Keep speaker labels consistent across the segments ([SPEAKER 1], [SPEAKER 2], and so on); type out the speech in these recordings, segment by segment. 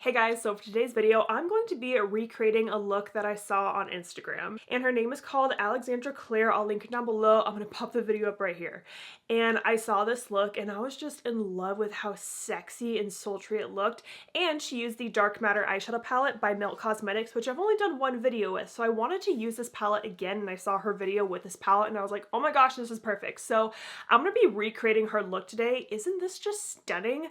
[SPEAKER 1] Hey guys, so for today's video, I'm going to be recreating a look that I saw on Instagram. And her name is called Alexandra Claire. I'll link it down below. I'm going to pop the video up right here. And I saw this look and I was just in love with how sexy and sultry it looked. And she used the Dark Matter eyeshadow palette by Melt Cosmetics, which I've only done one video with. So I wanted to use this palette again, and I saw her video with this palette and I was like, oh my gosh, this is perfect. So I'm going to be recreating her look today. Isn't this just stunning?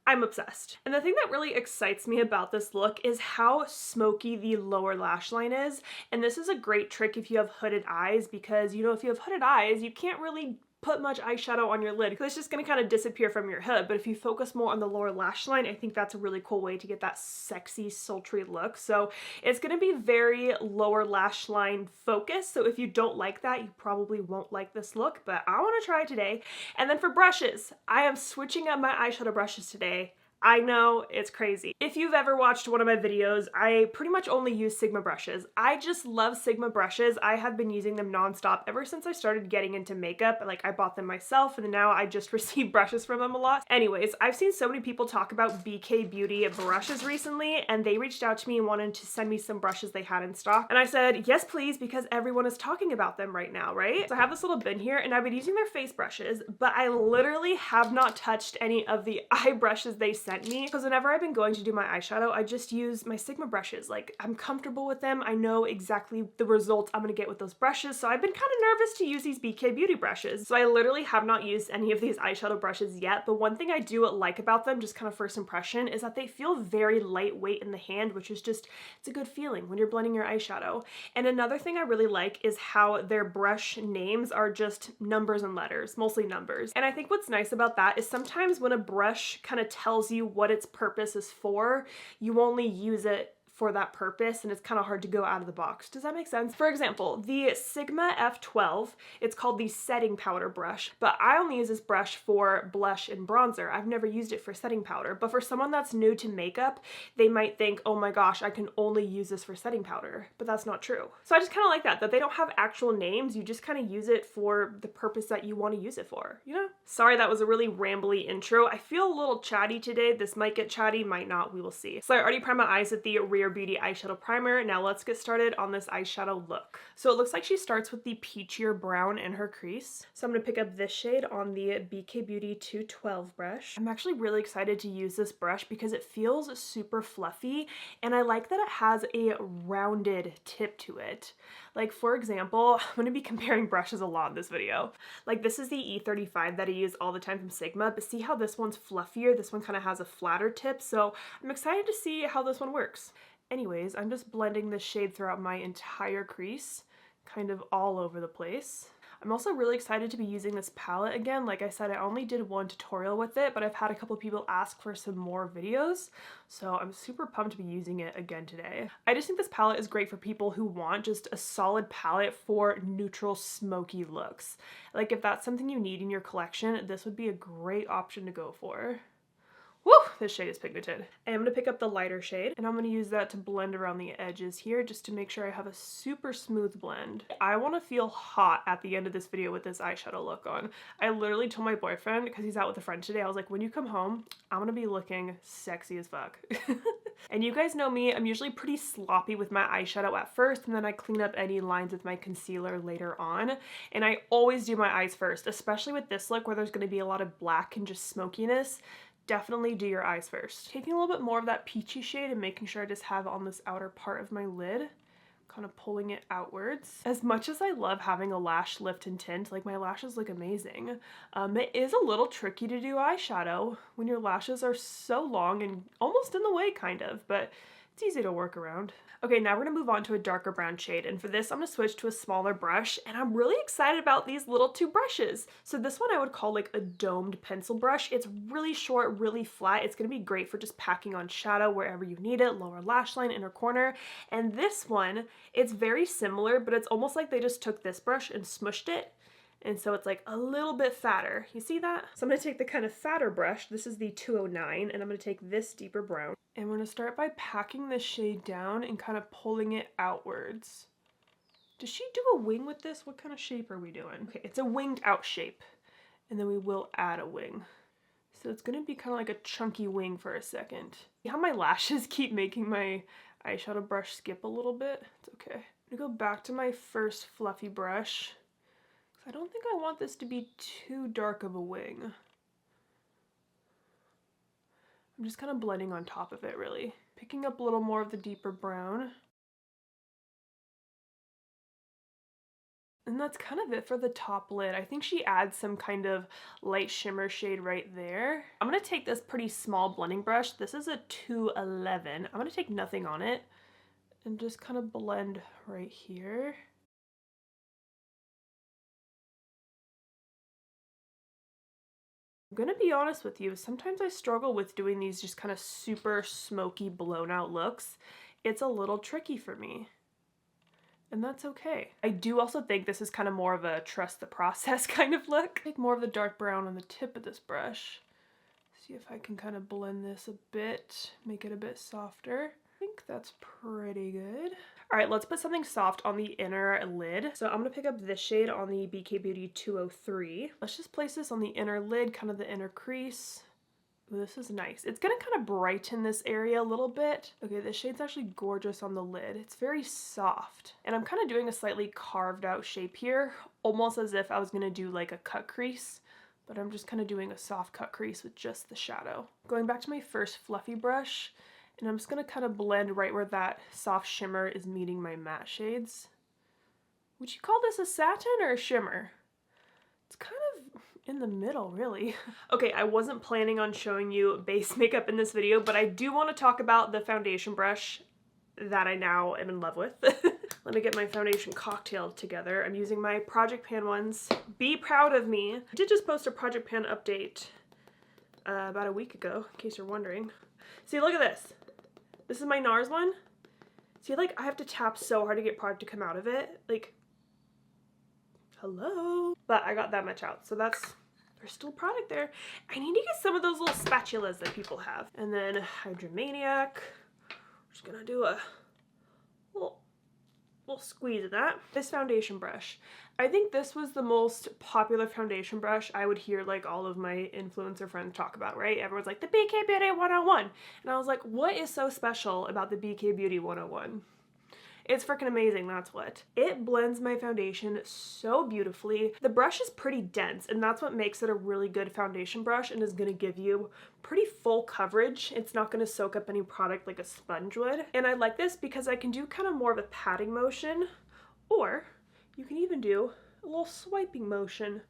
[SPEAKER 1] I'm obsessed. And the thing that really excites me about this look is how smoky the lower lash line is. And this is a great trick if you have hooded eyes, because if you have hooded eyes, you can't really put much eyeshadow on your lid because it's just going to kind of disappear from your hood. But if you focus more on the lower lash line, I think that's a really cool way to get that sexy, sultry look. So it's going to be very lower lash line focused. So if you don't like that, you probably won't like this look, but I want to try it today. And then for brushes, I am switching up my eyeshadow brushes today. I know, it's crazy. If you've ever watched one of my videos, I pretty much only use Sigma brushes. I just love Sigma brushes. I have been using them nonstop ever since I started getting into makeup. Like, I bought them myself and now I just receive brushes from them a lot. Anyways, I've seen so many people talk about BK Beauty brushes recently, and they reached out to me and wanted to send me some brushes they had in stock. And I said, yes, please, because everyone is talking about them right now, right? So I have this little bin here and I've been using their face brushes, but I literally have not touched any of the eye brushes they sent me, because whenever I've been going to do my eyeshadow, I just use my Sigma brushes. Like, I'm comfortable with them. I know exactly the results I'm gonna get with those brushes, so I've been kind of nervous to use these BK Beauty brushes. So I literally have not used any of these eyeshadow brushes yet, but one thing I do like about them, just kind of first impression, is that they feel very lightweight in the hand, which is just, it's a good feeling when you're blending your eyeshadow. And another thing I really like is how their brush names are just numbers and letters, mostly numbers. And I think what's nice about that is sometimes when a brush kind of tells you what its purpose is for, you only use it for that purpose, and it's kind of hard to go out of the box. Does that make sense? For example, the Sigma F12, it's called the setting powder brush, but I only use this brush for blush and bronzer. I've never used it for setting powder, but for someone that's new to makeup, they might think, oh my gosh, I can only use this for setting powder, but that's not true. So I just kind of like that they don't have actual names. You just kind of use it for the purpose that you want to use it for, you know? Sorry, that was a really rambly intro. I feel a little chatty today. This might get chatty, might not, we will see. So I already primed my eyes with the Rare Beauty eyeshadow primer. Now let's get started on this eyeshadow look. So it looks like she starts with the peachier brown in her crease. So I'm going to pick up this shade on the BK Beauty 212 brush. I'm actually really excited to use this brush because it feels super fluffy, and I like that it has a rounded tip to it. Like, for example, I'm going to be comparing brushes a lot in this video. Like, this is the E35 that I use all the time from Sigma, but see how this one's fluffier? This one kind of has a flatter tip, so I'm excited to see how this one works. Anyways, I'm just blending this shade throughout my entire crease, kind of all over the place. I'm also really excited to be using this palette again. Like I said, I only did one tutorial with it, but I've had a couple people ask for some more videos, so I'm super pumped to be using it again today. I just think this palette is great for people who want just a solid palette for neutral, smoky looks. Like, if that's something you need in your collection, this would be a great option to go for. Woo! This shade is pigmented. And I'm going to pick up the lighter shade, and I'm going to use that to blend around the edges here just to make sure I have a super smooth blend. I want to feel hot at the end of this video with this eyeshadow look on. I literally told my boyfriend, because he's out with a friend today, I was like, when you come home, I'm going to be looking sexy as fuck. And you guys know me, I'm usually pretty sloppy with my eyeshadow at first, and then I clean up any lines with my concealer later on. And I always do my eyes first, especially with this look where there's going to be a lot of black and just smokiness. Definitely do your eyes first. Taking a little bit more of that peachy shade and making sure I just have it on this outer part of my lid, kind of pulling it outwards. As much as I love having a lash lift and tint, like, my lashes look amazing, it is a little tricky to do eyeshadow when your lashes are so long and almost in the way, kind of, but it's easy to work around. Okay, now we're gonna move on to a darker brown shade, and for this I'm gonna switch to a smaller brush, and I'm really excited about these little two brushes. So this one I would call like a domed pencil brush. It's really short, really flat. It's gonna be great for just packing on shadow wherever you need it, lower lash line, inner corner. And this one, it's very similar, but it's almost like they just took this brush and smushed it. And so it's like a little bit fatter. You see that? So I'm gonna take the kind of fatter brush. This is the 209, and I'm gonna take this deeper brown. And we're gonna start by packing the shade down and kind of pulling it outwards. Does she do a wing with this? What kind of shape are we doing? Okay, it's a winged out shape. And then we will add a wing. So it's gonna be kind of like a chunky wing for a second. See how my lashes keep making my eyeshadow brush skip a little bit? It's okay. I'm gonna go back to my first fluffy brush. I don't think I want this to be too dark of a wing. I'm just kind of blending on top of it, really. Picking up a little more of the deeper brown. And that's kind of it for the top lid. I think she adds some kind of light shimmer shade right there. I'm gonna take this pretty small blending brush. This is a 211. I'm gonna take nothing on it and just kind of blend right here. I'm gonna be honest with you, sometimes I struggle with doing these just kind of super smoky blown out looks. It's a little tricky for me. And that's okay. I do also think this is kind of more of a trust the process kind of look. Take more of the dark brown on the tip of this brush. See if I can kind of blend this a bit, make it a bit softer. I think that's pretty good. All right, let's put something soft on the inner lid. So I'm gonna pick up this shade on the BK Beauty 203. Let's just place this on the inner lid, kind of the inner crease. Ooh, this is nice. It's gonna kind of brighten this area a little bit. Okay, this shade's actually gorgeous on the lid. It's very soft. And I'm kind of doing a slightly carved out shape here, almost as if I was gonna do like a cut crease, but I'm just kind of doing a soft cut crease with just the shadow. Going back to my first fluffy brush, and I'm just gonna kind of blend right where that soft shimmer is meeting my matte shades. Would you call this a satin or a shimmer? It's kind of in the middle, really. Okay, I wasn't planning on showing you base makeup in this video, but I do want to talk about the foundation brush that I now am in love with. Let me get my foundation cocktail together. I'm using my Project Pan ones. Be proud of me. I did just post a Project Pan update about a week ago, in case you're wondering. See, look at this. This is my NARS one. See, like, I have to tap so hard to get product to come out of it. Like, hello? But I got that much out, so there's still product there. I need to get some of those little spatulas that people have. And then Hydromaniac. Just gonna do a little squeeze of that. This foundation brush. I think this was the most popular foundation brush I would hear like all of my influencer friends talk about, right? Everyone's like, the BK Beauty 101. And I was like, what is so special about the BK Beauty 101? It's freaking amazing, that's what. It blends my foundation so beautifully. The brush is pretty dense, and that's what makes it a really good foundation brush and is gonna give you pretty full coverage. It's not gonna soak up any product like a sponge would. And I like this because I can do kind of more of a patting motion, or you can even do a little swiping motion.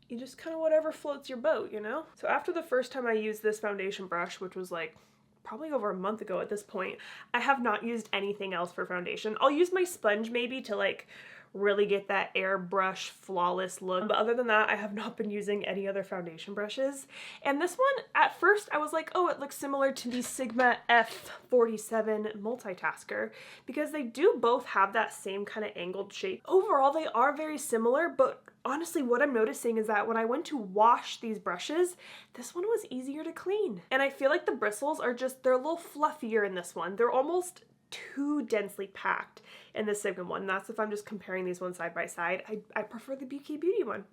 [SPEAKER 1] You just kind of whatever floats your boat, you know? So after the first time I used this foundation brush, which was like probably over a month ago at this point, I have not used anything else for foundation. I'll use my sponge maybe to like really get that airbrush flawless look, but other than that, I have not been using any other foundation brushes. And this one, at first I was like, oh, it looks similar to the Sigma F47 multitasker, because they do both have that same kind of angled shape. Overall, they are very similar, but honestly, what I'm noticing is that when I went to wash these brushes, this one was easier to clean. And I feel like the bristles are they're a little fluffier in this one. They're almost too densely packed in the Sigma one. That's if I'm just comparing these ones side by side. I prefer the BK Beauty one.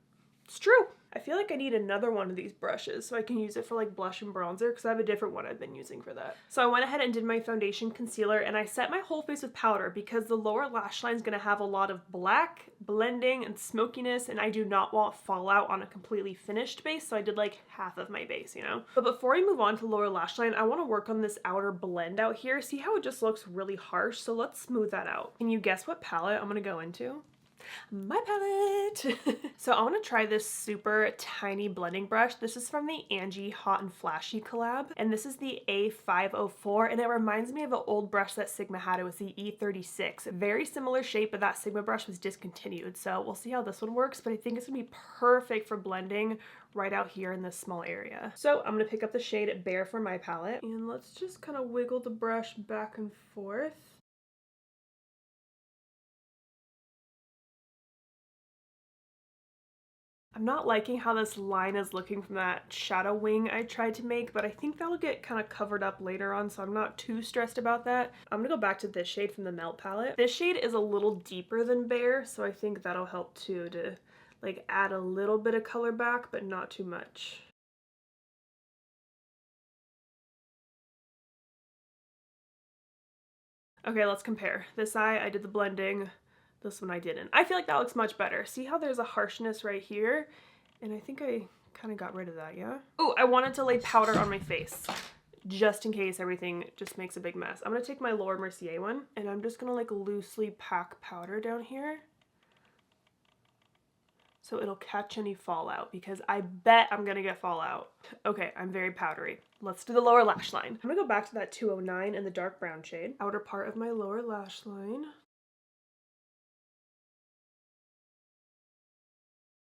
[SPEAKER 1] It's true. I feel like I need another one of these brushes so I can use it for like blush and bronzer, because I have a different one I've been using for that. So I went ahead and did my foundation concealer, and I set my whole face with powder because the lower lash line is going to have a lot of black blending and smokiness, and I do not want fallout on a completely finished base, so I did like half of my base, you know? But before I move on to lower lash line, I want to work on this outer blend out here. See how it just looks really harsh? So let's smooth that out. Can you guess what palette I'm going to go into? My palette. So I want to try this super tiny blending brush. This is from the Angie Hot and Flashy collab, and this is the A504, and it reminds me of an old brush that Sigma had. It was the E36. Very similar shape, but that Sigma brush was discontinued, so we'll see how this one works, but I think it's gonna be perfect for blending right out here in this small area. So I'm gonna pick up the shade Bare for my palette, and let's just kind of wiggle the brush back and forth. I'm not liking how this line is looking from that shadow wing I tried to make, but I think that'll get kind of covered up later on, so I'm not too stressed about that. I'm gonna go back to this shade from the Melt palette. This shade is a little deeper than Bare, so I think that'll help too, to like add a little bit of color back, but not too much. Okay, let's compare. This eye, I did the blending. This one I didn't. I feel like that looks much better. See how there's a harshness right here? And I think I kind of got rid of that, yeah? Oh, I wanted to lay powder on my face just in case everything just makes a big mess. I'm gonna take my Laura Mercier one and I'm just gonna like loosely pack powder down here so it'll catch any fallout, because I bet I'm gonna get fallout. Okay, I'm very powdery. Let's do the lower lash line. I'm gonna go back to that 209 in the dark brown shade. Outer part of my lower lash line.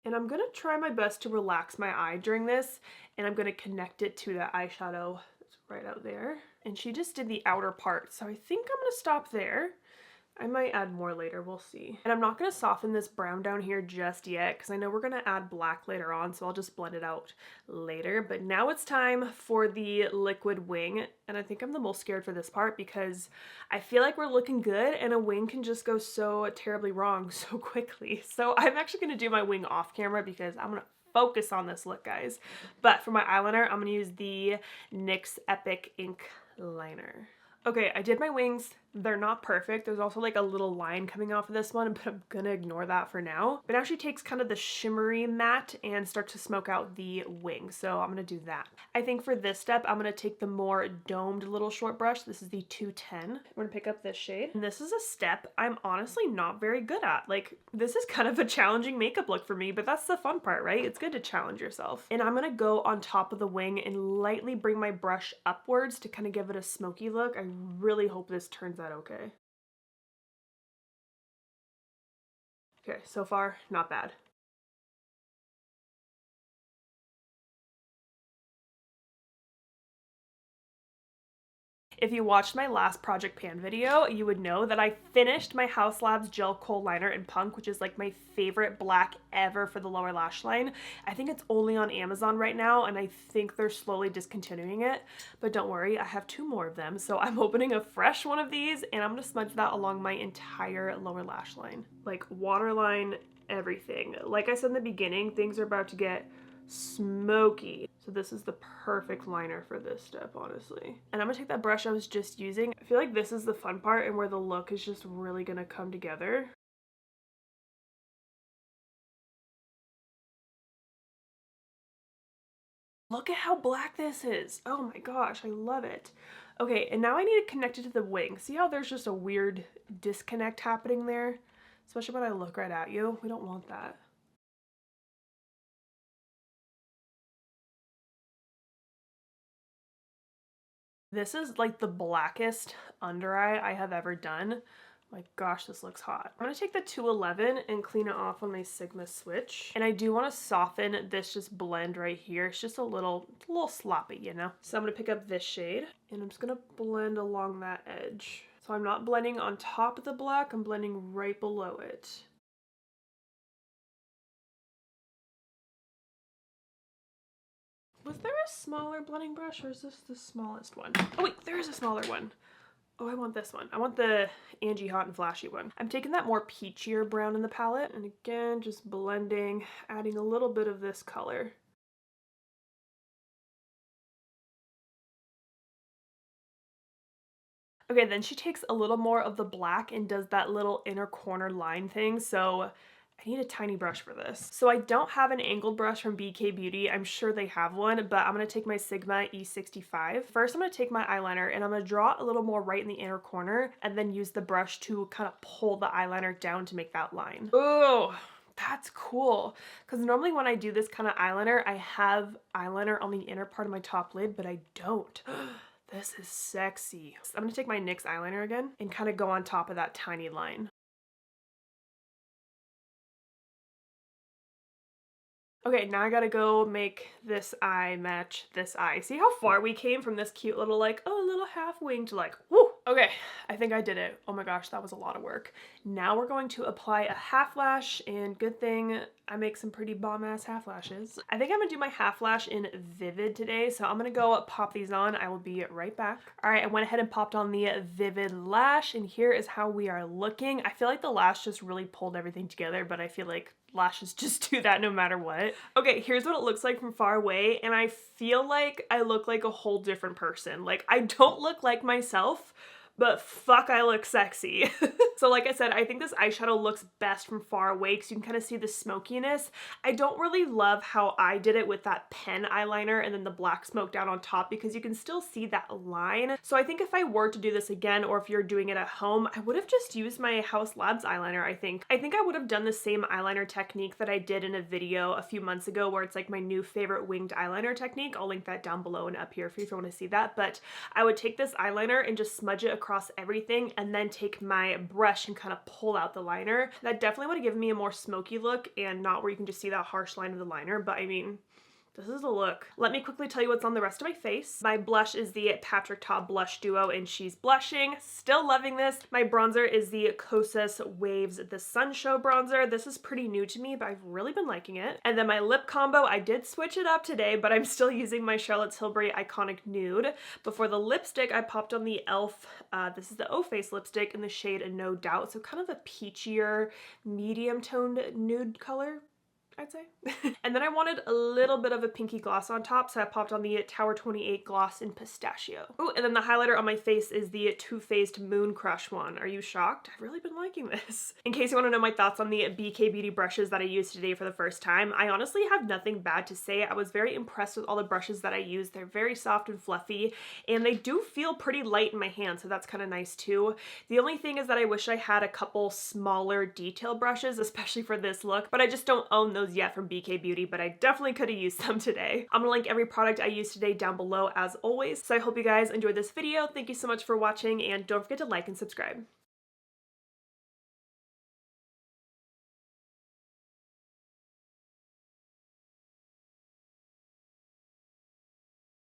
[SPEAKER 1] And I'm gonna try my best to relax my eye during this, and I'm gonna connect it to that eyeshadow that's right out there. And she just did the outer part, so I think I'm gonna stop there. I might add more later, we'll see. And I'm not gonna soften this brown down here just yet because I know we're gonna add black later on, so I'll just blend it out later. But now it's time for the liquid wing, and I think I'm the most scared for this part because I feel like we're looking good and a wing can just go so terribly wrong so quickly. So I'm actually gonna do my wing off camera because I'm gonna focus on this look, guys. But for my eyeliner, I'm gonna use the NYX Epic Ink Liner. Okay, I did my wings. They're not perfect. There's also like a little line coming off of this one, but I'm gonna ignore that for now. But now she takes kind of the shimmery matte and starts to smoke out the wing. So I'm gonna do that. I think for this step, I'm gonna take the more domed little short brush. This is the 210. I'm gonna pick up this shade. And this is a step I'm honestly not very good at. Like, this is kind of a challenging makeup look for me, but that's the fun part, right? It's good to challenge yourself. And I'm gonna go on top of the wing and lightly bring my brush upwards to kind of give it a smoky look. I really hope this turns out okay. Okay, so far, not bad. If you watched my last Project Pan video, you would know that I finished my Haus Labs Gel Kohl Liner in Punk, which is like my favorite black ever for the lower lash line. I think it's only on Amazon right now, and I think they're slowly discontinuing it. But don't worry, I have 2 more of them. So I'm opening a fresh one of these, and I'm gonna smudge that along my entire lower lash line. Like waterline, everything. Like I said in the beginning, things are about to get smoky. So this is the perfect liner for this step, honestly. And I'm gonna take that brush I was just using. I feel like this is the fun part and where the look is just really gonna come together. Look at how black this is. Oh my gosh, I love it. Okay, and now I need to connect it to the wing. See how there's just a weird disconnect happening there? Especially when I look right at you. We don't want that. This is like the blackest under eye I have ever done. My gosh, this looks hot. I'm gonna take the 211 and clean it off on my Sigma switch. And I do wanna soften this just blend right here. It's just a little sloppy, you know? So I'm gonna pick up this shade and I'm just gonna blend along that edge. So I'm not blending on top of the black, I'm blending right below it. Was there a smaller blending brush or is this the smallest one? Oh wait, there is a smaller one. Oh, I want this one. I want the Angie Hot and Flashy one. I'm taking that more peachier brown in the palette and again, just blending, adding a little bit of this color. Okay, then she takes a little more of the black and does that little inner corner line thing. So I need a tiny brush for this. So I don't have an angled brush from BK Beauty. I'm sure they have one, but I'm gonna take my Sigma E65. First, I'm gonna take my eyeliner and I'm gonna draw a little more right in the inner corner and then use the brush to kind of pull the eyeliner down to make that line. Oh, that's cool. Because normally when I do this kind of eyeliner, I have eyeliner on the inner part of my top lid, but I don't. This is sexy. I'm gonna take my NYX eyeliner again and kind of go on top of that tiny line. Okay, now I gotta go make this eye match this eye. See how far we came from this cute little like, oh, a little half wing to like, whoo. Okay, I think I did it. Oh my gosh, that was a lot of work. Now we're going to apply a half lash, and good thing I make some pretty bomb ass half lashes. I think I'm gonna do my half lash in Vivid today, so I'm gonna go pop these on. I will be right back. All right, I went ahead and popped on the Vivid lash, and here is how we are looking. I feel like the lash just really pulled everything together, but I feel like lashes just do that no matter what. Okay, here's what it looks like from far away, and I feel like I look like a whole different person. Like, I don't look like myself, but fuck, I look sexy. So like I said, I think this eyeshadow looks best from far away because you can kind of see the smokiness. I don't really love how I did it with that pen eyeliner and then the black smoke down on top because you can still see that line. So I think if I were to do this again, or if you're doing it at home, I would have just used my Haus Labs eyeliner, I think. I think I would have done the same eyeliner technique that I did in a video a few months ago where it's like my new favorite winged eyeliner technique. I'll link that down below and up here if you want to see that. But I would take this eyeliner and just smudge it across everything and then take my brush and kind of pull out the liner. That definitely would have given me a more smoky look and not where you can just see that harsh line of the liner, but I mean, this is a look. Let me quickly tell you what's on the rest of my face. My blush is the Patrick Ta Blush Duo and She's Blushing. Still loving this. My bronzer is the Kosas Waves The Sun Show bronzer. This is pretty new to me, but I've really been liking it. And then my lip combo, I did switch it up today, but I'm still using my Charlotte Tilbury Iconic Nude. Before the lipstick, I popped on the e.l.f. This is the O Face lipstick in the shade No Doubt. So kind of a peachier, medium toned nude color, I'd say. And then I wanted a little bit of a pinky gloss on top, so I popped on the Tower 28 gloss in Pistachio. Oh, and then the highlighter on my face is the Too Faced Moon Crush one. Are you shocked? I've really been liking this. In case you want to know my thoughts on the BK Beauty brushes that I used today for the first time, I honestly have nothing bad to say. I was very impressed with all the brushes that I used. They're very soft and fluffy, and they do feel pretty light in my hand, so that's kind of nice too. The only thing is that I wish I had a couple smaller detail brushes, especially for this look, but I just don't own those yet from BK Beauty, but I definitely could have used them today. I'm gonna link every product I used today down below as always. So I hope you guys enjoyed this video. Thank you so much for watching, and don't forget to like and subscribe.